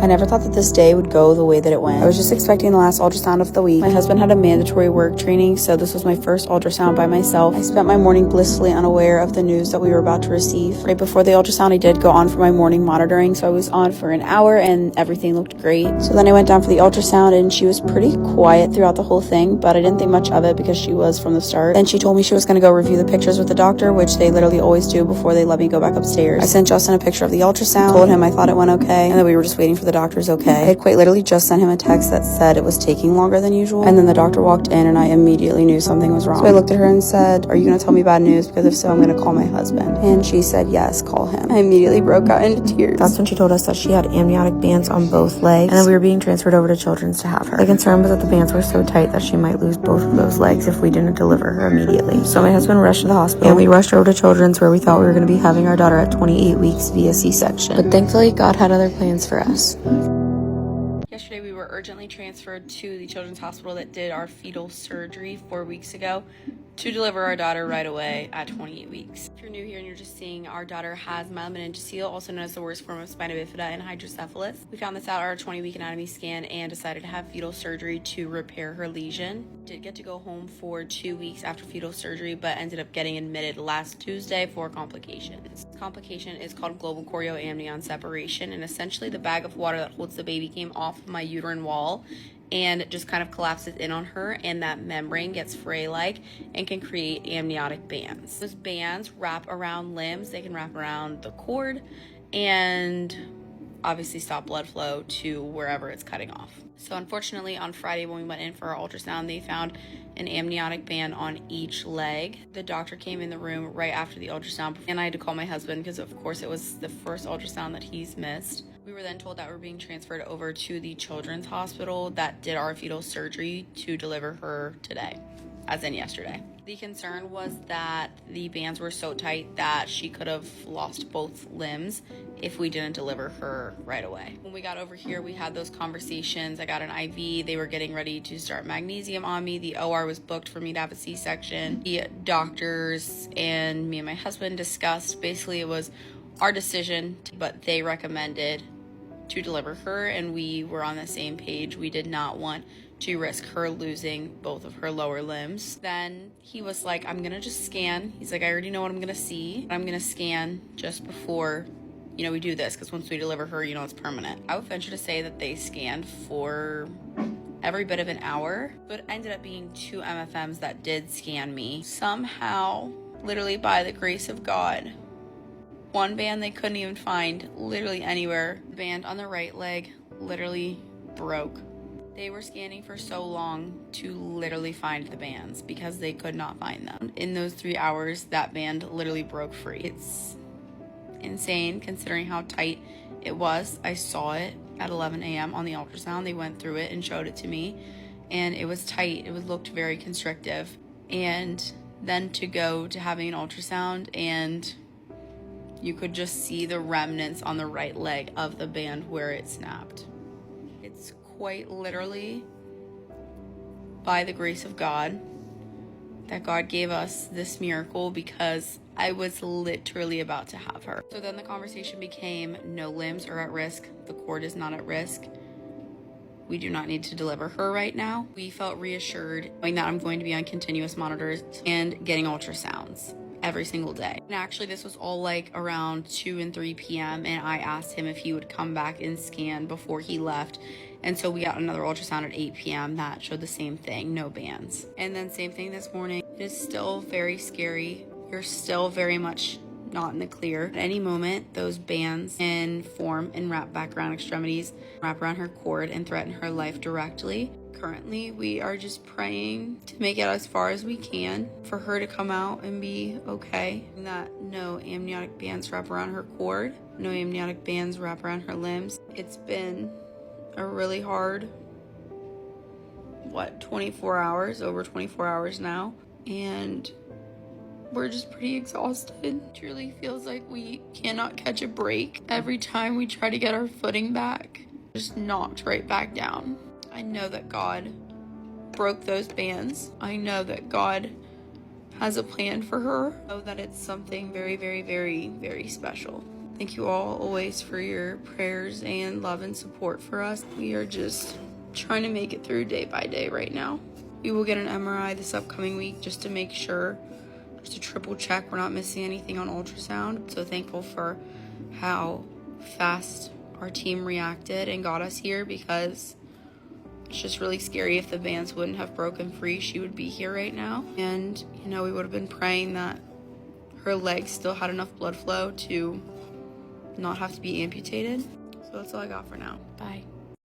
I never thought that this day would go the way that it went. I was just expecting the last ultrasound of the week. My husband had a mandatory work training, so this was my first ultrasound by myself. I spent my morning blissfully unaware of the news that we were about to receive. Right before the ultrasound, I did go on for my morning monitoring, so I was on for an hour and everything looked great. So then I went down for the ultrasound and she was pretty quiet throughout the whole thing, but I didn't think much of it because she was from the start. Then she told me she was going to go review the pictures with the doctor, which they literally always do before they let me go back upstairs. I sent Justin a picture of the ultrasound, told him I thought it went okay, and that we were just waiting for the doctor's okay. I had quite literally just sent him a text that said it was taking longer than usual, and then the doctor walked in and I immediately knew something was wrong. So I looked at her and said, "Are you going to tell me bad news? Because if so, I'm going to call my husband." And she said, "Yes, call him." I immediately broke out into tears. That's when she told us that she had amniotic bands on both legs, and that we were being transferred over to Children's to have her. The concern was that the bands were so tight that she might lose both of those legs if we didn't deliver her immediately. So my husband rushed to the hospital, and we rushed over to Children's, where we thought we were going to be having our daughter at 28 weeks via C-section. But thankfully, God had other plans for us. Yesterday, we were urgently transferred to the Children's Hospital that did our fetal surgery 4 weeks ago to deliver our daughter right away at 28 weeks. If you're new here and you're just seeing, our daughter has mild meningocele, also known as the worst form of spina bifida and hydrocephalus. We found this out at our 20-week anatomy scan and decided to have fetal surgery to repair her lesion. Did get to go home for 2 weeks after fetal surgery, but ended up getting admitted last Tuesday for complications. This complication is called global chorioamnion separation, and essentially the bag of water that holds the baby came off of my uterine wall and it just kind of collapses in on her, and that membrane gets fray-like and can create amniotic bands. Those bands wrap around limbs, they can wrap around the cord, and obviously stop blood flow to wherever it's cutting off. So unfortunately, on Friday when we went in for our ultrasound, they found an amniotic band on each leg. The doctor came in the room right after the ultrasound, and I had to call my husband because of course it was the first ultrasound that he's missed. We were then told that we're being transferred over to the Children's Hospital that did our fetal surgery to deliver her today, as in yesterday. The concern was that the bands were so tight that she could have lost both limbs if we didn't deliver her right away. When we got over here, we had those conversations. I got an IV. They were getting ready to start magnesium on me. The OR was booked for me to have a C-section. The doctors and me and my husband discussed. Basically, it was our decision, but they recommended to deliver her, and we were on the same page. We did not want to risk her losing both of her lower limbs. Then he was like, "I'm gonna just scan." He's like, "I already know what I'm gonna see. I'm gonna scan just before, we do this, because once we deliver her, it's permanent." I would venture to say that they scanned for every bit of an hour, but ended up being 2 MFMs that did scan me. Somehow, literally by the grace of God, one band they couldn't even find literally anywhere. The band on the right leg literally broke. They were scanning for so long to literally find the bands because they could not find them. In those 3 hours, that band literally broke free. It's insane considering how tight it was. I saw it at 11 a.m. on the ultrasound. They went through it and showed it to me, and it was tight. It looked very constrictive. And then to go to having an ultrasound, and you could just see the remnants on the right leg of the band where it snapped. It's quite literally by the grace of God that God gave us this miracle, because I was literally about to have her. So then the conversation became, no limbs are at risk. The cord is not at risk. We do not need to deliver her right now. We felt reassured knowing that I'm going to be on continuous monitors and getting ultrasounds every single day. And actually this was all like around 2 and 3 p.m. and I asked him if he would come back and scan before he left. And so we got another ultrasound at 8 p.m. that showed the same thing, no bands. And then same thing this morning. It is still very scary. You're still very much not in the clear. At any moment, those bands can form and wrap back around extremities, wrap around her cord, and threaten her life directly. Currently, we are just praying to make it as far as we can for her to come out and be okay. And that no amniotic bands wrap around her cord, no amniotic bands wrap around her limbs. It's been a really hard, 24 hours, over 24 hours now. And we're just pretty exhausted. It truly feels like we cannot catch a break. Every time we try to get our footing back, just knocked right back down. I know that God broke those bands. I know that God has a plan for her. I know that it's something very, very, very, very special. Thank you all always for your prayers and love and support for us. We are just trying to make it through day by day right now. We will get an MRI this upcoming week just to make sure, just to triple check we're not missing anything on ultrasound. So thankful for how fast our team reacted and got us here, because it's just really scary. If the bands wouldn't have broken free, she would be here right now. And, you know, we would have been praying that her legs still had enough blood flow to not have to be amputated. So that's all I got for now. Bye.